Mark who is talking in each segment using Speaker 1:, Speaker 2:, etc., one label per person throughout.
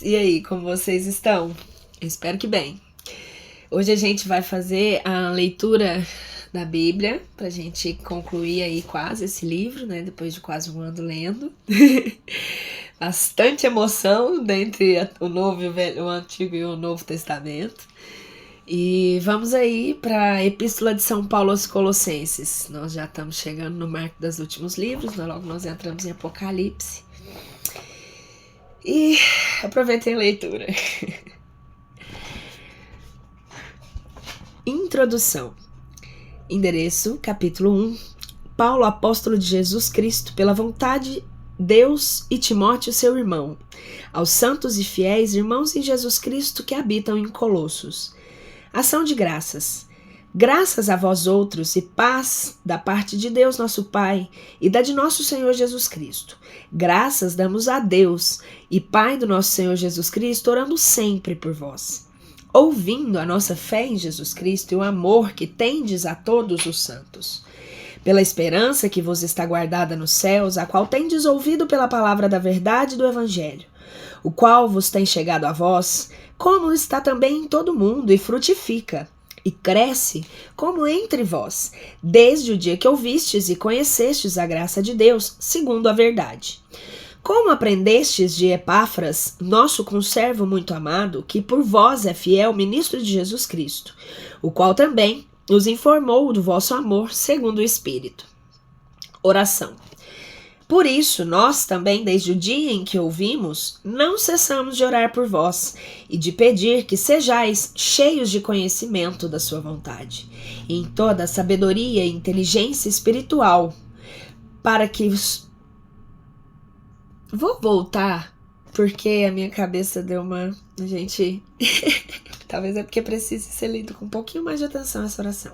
Speaker 1: E aí, como vocês estão? Eu espero que bem. Hoje a gente vai fazer a leitura da Bíblia, pra gente concluir aí quase esse livro, né? Depois de quase um ano lendo. Bastante emoção dentre o Novo e o Velho, o Antigo e o Novo Testamento. E vamos aí para a Epístola de São Paulo aos Colossenses. Nós já estamos chegando no marco dos últimos livros, logo nós entramos em Apocalipse. E aproveitem a leitura. Introdução. Endereço, capítulo 1. Paulo, apóstolo de Jesus Cristo, pela vontade de Deus, e Timóteo, seu irmão, aos santos e fiéis irmãos em Jesus Cristo que habitam em Colossos. Ação de graças. Graças a vós outros e paz da parte de Deus nosso Pai e da de nosso Senhor Jesus Cristo. Graças damos a Deus e Pai do nosso Senhor Jesus Cristo, orando sempre por vós, ouvindo a nossa fé em Jesus Cristo e o amor que tendes a todos os santos, pela esperança que vos está guardada nos céus, a qual tendes ouvido pela palavra da verdade do Evangelho, o qual vos tem chegado a vós, como está também em todo o mundo, e frutifica, e cresce, como entre vós, desde o dia que ouvistes e conhecestes a graça de Deus, segundo a verdade. Como aprendestes de Epáfras, nosso conservo muito amado, que por vós é fiel ministro de Jesus Cristo, o qual também nos informou do vosso amor segundo o Espírito. Oração. Por isso, nós também, desde o dia em que ouvimos, não cessamos de orar por vós e de pedir que sejais cheios de conhecimento da sua vontade, e em toda a sabedoria e inteligência espiritual, para que... Vou voltar, porque a minha cabeça deu uma... Gente, talvez é porque precise ser lido com um pouquinho mais de atenção essa oração.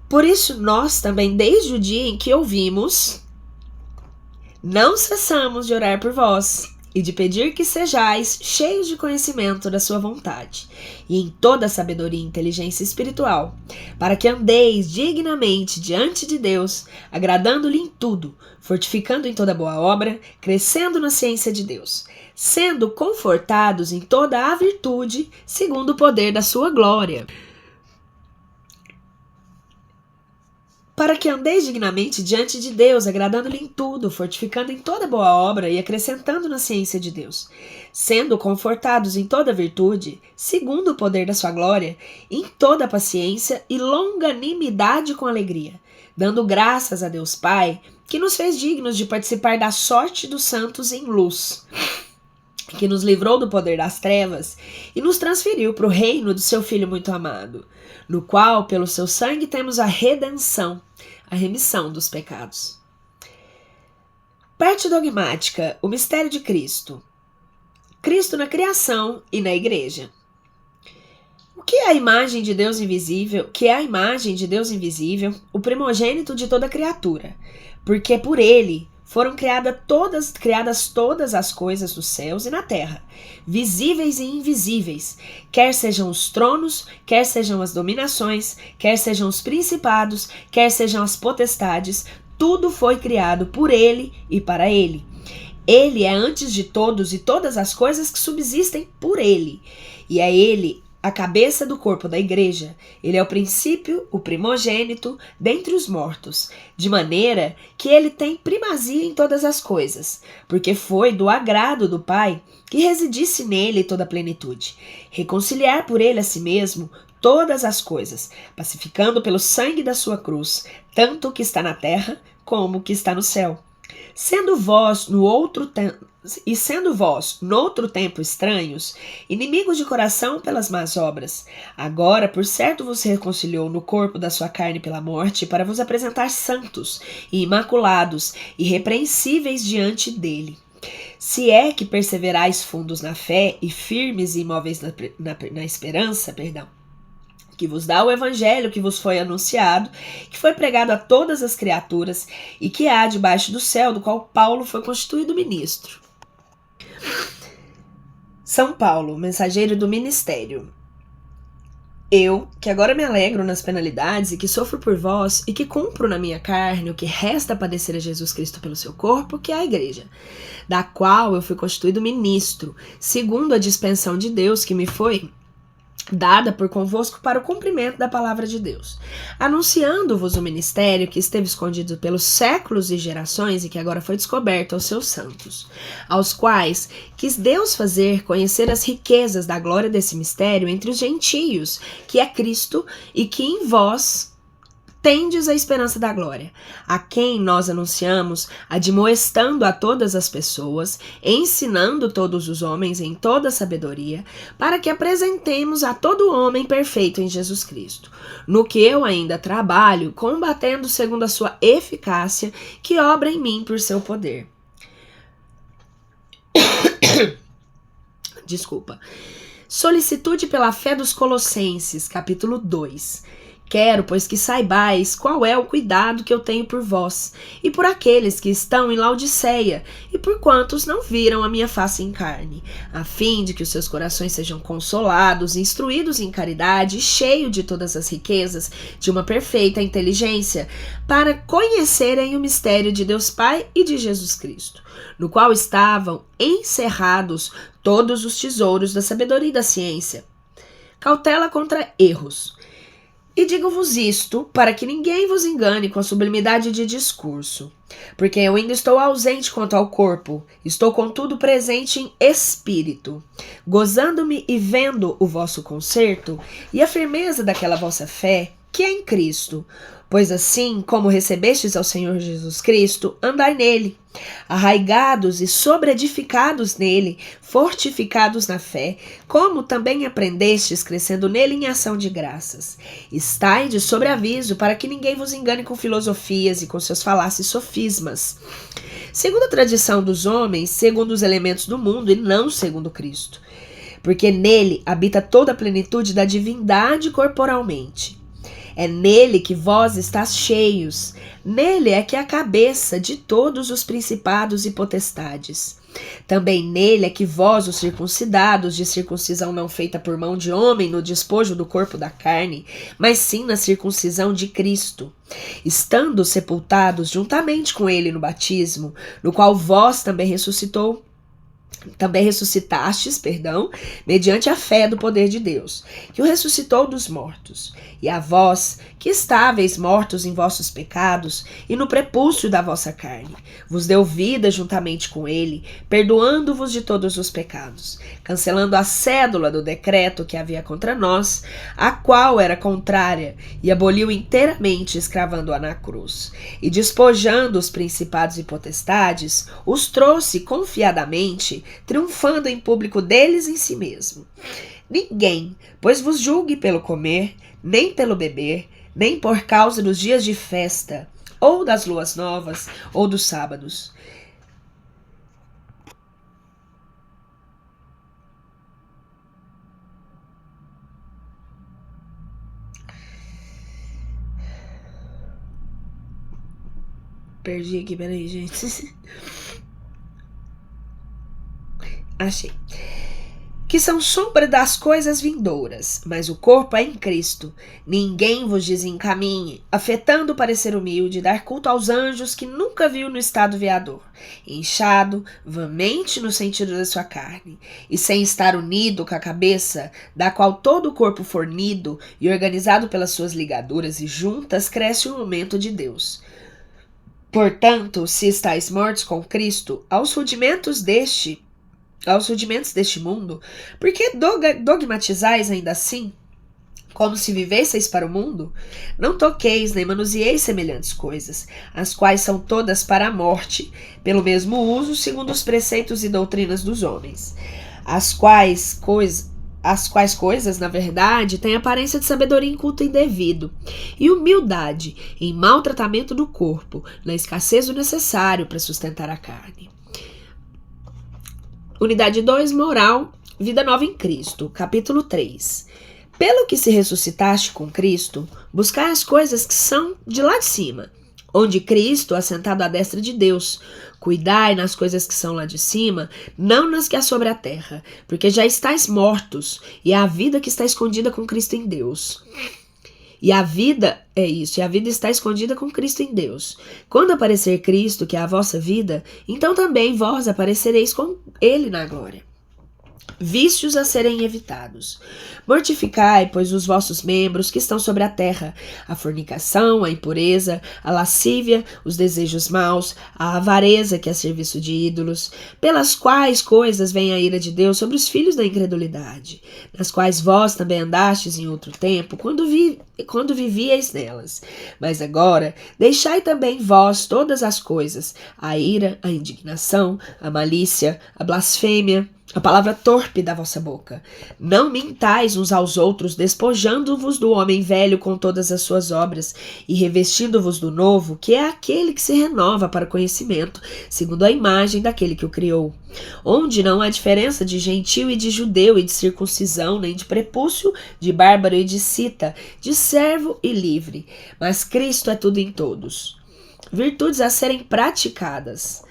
Speaker 1: Por isso, nós também, desde o dia em que ouvimos, não cessamos de orar por vós e de pedir que sejais cheios de conhecimento da sua vontade e em toda a sabedoria e inteligência espiritual, para que andeis dignamente diante de Deus, agradando-lhe em tudo, fortificando em toda boa obra, crescendo na ciência de Deus, sendo confortados em toda a virtude, segundo o poder da sua glória, para que andeis dignamente diante de Deus, agradando-lhe em tudo, fortificando em toda boa obra e acrescentando na ciência de Deus, sendo confortados em toda virtude, segundo o poder da sua glória, em toda paciência e longanimidade com alegria, dando graças a Deus Pai, que nos fez dignos de participar da sorte dos santos em luz, que nos livrou do poder das trevas e nos transferiu para o reino do seu Filho muito amado, no qual, pelo seu sangue, temos a redenção, a remissão dos pecados. Parte dogmática: o mistério de Cristo. Cristo na criação e na igreja. O que é a imagem de Deus invisível? Que é a imagem de Deus invisível, o primogênito de toda criatura, porque por ele foram criadas todas as coisas dos céus e na terra, visíveis e invisíveis, quer sejam os tronos, quer sejam as dominações, quer sejam os principados, quer sejam as potestades, tudo foi criado por ele e para ele. Ele é antes de todos e todas as coisas que subsistem por ele, e é ele a cabeça do corpo da igreja. Ele é o princípio, o primogênito, dentre os mortos, de maneira que ele tem primazia em todas as coisas, porque foi do agrado do Pai que residisse nele toda a plenitude, reconciliar por ele a si mesmo todas as coisas, pacificando pelo sangue da sua cruz, tanto o que está na terra como o que está no céu. Sendo vós no outro tempo estranhos, inimigos de coração pelas más obras, agora por certo vos reconciliou no corpo da sua carne pela morte, para vos apresentar santos e imaculados, irrepreensíveis diante dele. Se é que perseverais fundos na fé e firmes e imóveis na esperança, que vos dá o evangelho que vos foi anunciado, que foi pregado a todas as criaturas e que há debaixo do céu, do qual Paulo foi constituído ministro. São Paulo, mensageiro do ministério. Eu, que agora me alegro nas penalidades e que sofro por vós e que cumpro na minha carne o que resta padecer a Jesus Cristo pelo seu corpo, que é a igreja, da qual eu fui constituído ministro, segundo a dispensão de Deus que me foi dada por convosco para o cumprimento da palavra de Deus, anunciando-vos o ministério que esteve escondido pelos séculos e gerações e que agora foi descoberto aos seus santos, aos quais quis Deus fazer conhecer as riquezas da glória desse mistério entre os gentios, que é Cristo, e que em vós tendes a esperança da glória, a quem nós anunciamos, admoestando a todas as pessoas, ensinando todos os homens em toda sabedoria, para que apresentemos a todo homem perfeito em Jesus Cristo. No que eu ainda trabalho, combatendo segundo a sua eficácia, que obra em mim por seu poder. Desculpa. Solicitude pela fé dos Colossenses, capítulo 2. Quero, pois, que saibais qual é o cuidado que eu tenho por vós, e por aqueles que estão em Laodiceia, e por quantos não viram a minha face em carne, a fim de que os seus corações sejam consolados, instruídos em caridade, e cheios de todas as riquezas, de uma perfeita inteligência, para conhecerem o mistério de Deus Pai e de Jesus Cristo, no qual estavam encerrados todos os tesouros da sabedoria e da ciência. Cautela contra erros. E digo-vos isto, para que ninguém vos engane com a sublimidade de discurso, porque eu ainda estou ausente quanto ao corpo, estou contudo presente em espírito, gozando-me e vendo o vosso conserto e a firmeza daquela vossa fé, que é em Cristo. Pois assim como recebestes ao Senhor Jesus Cristo, andai nele, arraigados e sobreedificados nele, fortificados na fé, como também aprendestes, crescendo nele em ação de graças. Estai de sobreaviso, para que ninguém vos engane com filosofias e com seus falácios sofismas, segundo a tradição dos homens, segundo os elementos do mundo e não segundo Cristo. Porque nele habita toda a plenitude da divindade corporalmente. É nele que vós estáis cheios, nele é que é a cabeça de todos os principados e potestades. Também nele é que vós, os circuncidados, de circuncisão não feita por mão de homem no despojo do corpo da carne, mas sim na circuncisão de Cristo, estando sepultados juntamente com ele no batismo, no qual vós também ressuscitastes, mediante a fé do poder de Deus, que o ressuscitou dos mortos. E a vós, que estáveis mortos em vossos pecados e no prepúcio da vossa carne, vos deu vida juntamente com ele, perdoando-vos de todos os pecados, cancelando a cédula do decreto que havia contra nós, a qual era contrária, e aboliu inteiramente, escravando-a na cruz. E despojando os principados e potestades, os trouxe confiadamente, triunfando em público deles em si mesmo. Ninguém, pois vos julgue pelo comer, nem pelo beber, nem por causa dos dias de festa, ou das luas novas, ou dos sábados. Perdi aqui, peraí, gente. Achei. Que são sombra das coisas vindouras, mas o corpo é em Cristo. Ninguém vos desencaminhe, afetando o parecer humilde, dar culto aos anjos que nunca viu no estado veador, inchado, vãmente no sentido da sua carne, e sem estar unido com a cabeça, da qual todo o corpo fornido e organizado pelas suas ligaduras e juntas, cresce o momento de Deus. Portanto, se estáis mortos com Cristo, aos rudimentos deste mundo, por que dogmatizais ainda assim, como se vivesseis para o mundo? Não toqueis nem manuseeis semelhantes coisas, as quais são todas para a morte, pelo mesmo uso, segundo os preceitos e doutrinas dos homens, as quais coisas, na verdade, têm aparência de sabedoria em culto indevido, e humildade em maltratamento do corpo, na escassez do necessário para sustentar a carne. Unidade 2, Moral, Vida Nova em Cristo, capítulo 3. Pelo que se ressuscitaste com Cristo, buscai as coisas que são de lá de cima, onde Cristo, assentado à destra de Deus. Cuidai nas coisas que são lá de cima, não nas que há sobre a terra, porque já estáis mortos, e a vida que está escondida com Cristo em Deus. E a vida é isso, e a vida está escondida com Cristo em Deus. Quando aparecer Cristo, que é a vossa vida, então também vós aparecereis com Ele na glória. Vícios a serem evitados. Mortificai, pois, os vossos membros que estão sobre a terra, a fornicação, a impureza, a lascívia, os desejos maus, a avareza, que é serviço de ídolos, pelas quais coisas vem a ira de Deus sobre os filhos da incredulidade, nas quais vós também andastes em outro tempo, quando vivíeis nelas. Mas agora, deixai também vós todas as coisas, a ira, a indignação, a malícia, a blasfêmia, a palavra torpe da vossa boca. Não mintais uns aos outros, despojando-vos do homem velho com todas as suas obras, e revestindo-vos do novo, que é aquele que se renova para o conhecimento, segundo a imagem daquele que o criou. Onde não há diferença de gentil e de judeu, e de circuncisão, nem de prepúcio, de bárbaro e de cita, de servo e livre. Mas Cristo é tudo em todos. Virtudes a serem praticadas.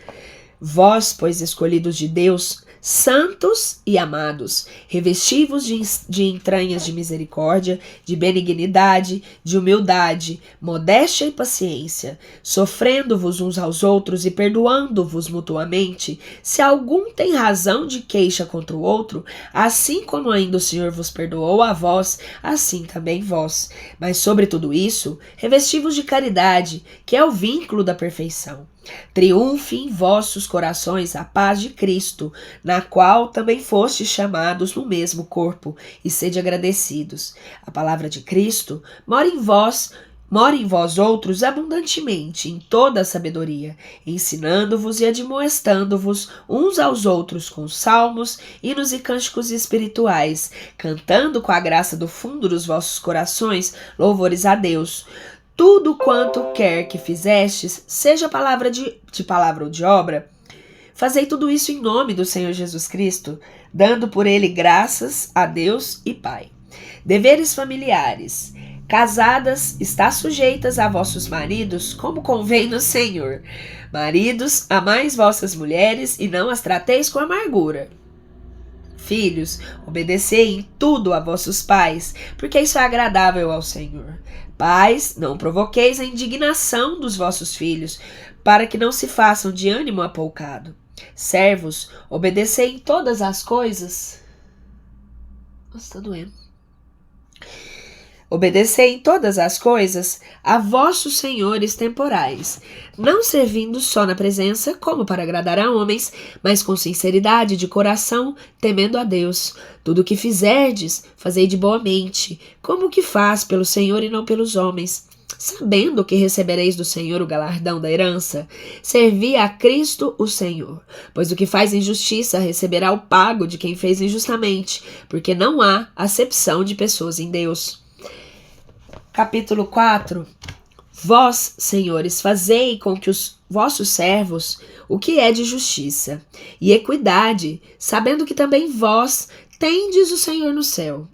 Speaker 1: Vós, pois, escolhidos de Deus, santos e amados, revesti-vos de entranhas de misericórdia, de benignidade, de humildade, modéstia e paciência, sofrendo-vos uns aos outros e perdoando-vos mutuamente, se algum tem razão de queixa contra o outro, assim como ainda o Senhor vos perdoou a vós, assim também vós. Mas sobre tudo isso, revesti-vos de caridade, que é o vínculo da perfeição. Triunfe em vossos corações a paz de Cristo, na qual também fostes chamados no mesmo corpo, e sede agradecidos. A palavra de Cristo mora em vós outros abundantemente, em toda a sabedoria, ensinando-vos e admoestando-vos uns aos outros com salmos, hinos e cânticos espirituais, cantando com a graça do fundo dos vossos corações louvores a Deus. Tudo quanto quer que fizestes, seja palavra de palavra ou de obra, fazei tudo isso em nome do Senhor Jesus Cristo, dando por ele graças a Deus e Pai. Deveres familiares. Casadas, está sujeitas a vossos maridos, como convém no Senhor. Maridos, amais vossas mulheres e não as trateis com amargura. Filhos, obedecei em tudo a vossos pais, porque isso é agradável ao Senhor. Pais, não provoqueis a indignação dos vossos filhos, para que não se façam de ânimo apoucado. Servos, obedecei em todas as coisas. Nossa, tá doendo. Obedecei em todas as coisas a vossos senhores temporais, não servindo só na presença, como para agradar a homens, mas com sinceridade de coração, temendo a Deus. Tudo o que fizerdes, fazei de boa mente, como o que faz pelo Senhor e não pelos homens, sabendo que recebereis do Senhor o galardão da herança. Servi a Cristo o Senhor, pois o que faz injustiça receberá o pago de quem fez injustamente, porque não há acepção de pessoas em Deus. Capítulo 4. Vós, senhores, fazei com que os vossos servos o que é de justiça e equidade, sabendo que também vós tendes o Senhor no céu.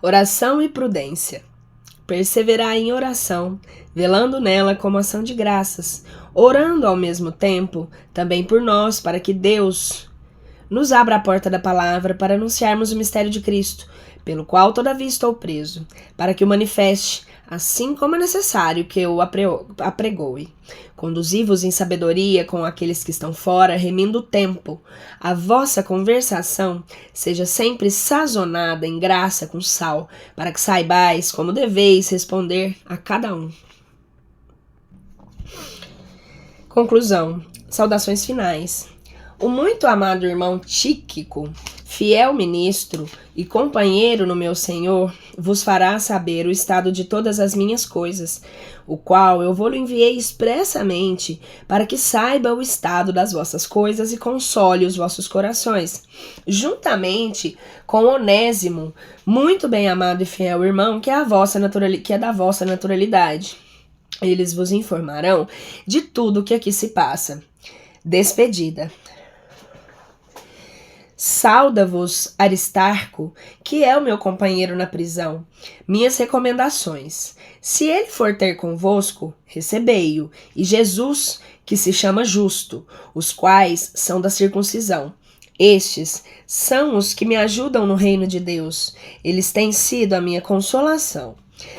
Speaker 1: Oração e prudência. Perseverai em oração, velando nela como ação de graças, orando ao mesmo tempo também por nós, para que Deus nos abra a porta da palavra para anunciarmos o mistério de Cristo, pelo qual todavia estou preso, para que o manifeste, assim como é necessário que eu apregoe. Conduzi-vos em sabedoria com aqueles que estão fora, remindo o tempo. A vossa conversação seja sempre sazonada em graça com sal, para que saibais como deveis responder a cada um. Conclusão. Saudações finais. O muito amado irmão Tíquico, fiel ministro e companheiro no meu Senhor, vos fará saber o estado de todas as minhas coisas, o qual eu vou-lhe enviei expressamente, para que saiba o estado das vossas coisas e console os vossos corações, juntamente com Onésimo, muito bem amado e fiel irmão, que é da vossa naturalidade. Eles vos informarão de tudo o que aqui se passa. Despedida. Sauda-vos Aristarco, que é o meu companheiro na prisão. Minhas recomendações. Se ele for ter convosco, recebei-o, e Jesus, que se chama Justo, os quais são da circuncisão. Estes são os que me ajudam no reino de Deus. Eles têm sido a minha consolação.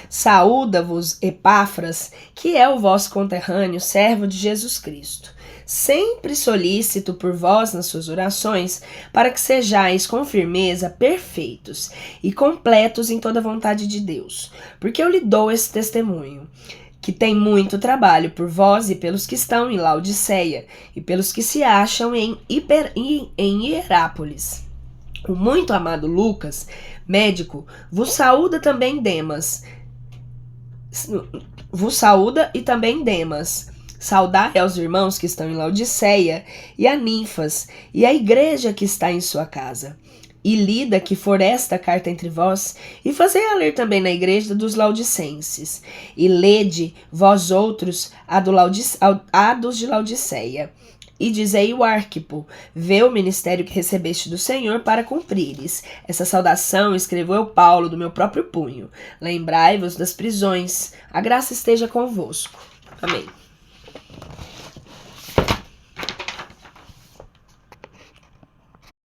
Speaker 1: Saúda-vos Epáfras, que é o vosso conterrâneo, servo de Jesus Cristo, sempre solícito por vós nas suas orações, para que sejais com firmeza perfeitos e completos em toda a vontade de Deus. Porque eu lhe dou esse testemunho, que tem muito trabalho por vós e pelos que estão em Laodiceia, e pelos que se acham em Hierápolis. O muito amado Lucas, médico, vos saúda também Demas. Saudai aos irmãos que estão em Laodiceia, e a Ninfas, e a igreja que está em sua casa. E lida que for esta carta entre vós, e fazei-a ler também na igreja dos Laodicenses. E lede, vós outros, a dos de Laodiceia. E dizei o Arquipo, vê o ministério que recebeste do Senhor para cumprires. Essa saudação escreveu eu, Paulo, do meu próprio punho. Lembrai-vos das prisões. A graça esteja convosco. Amém.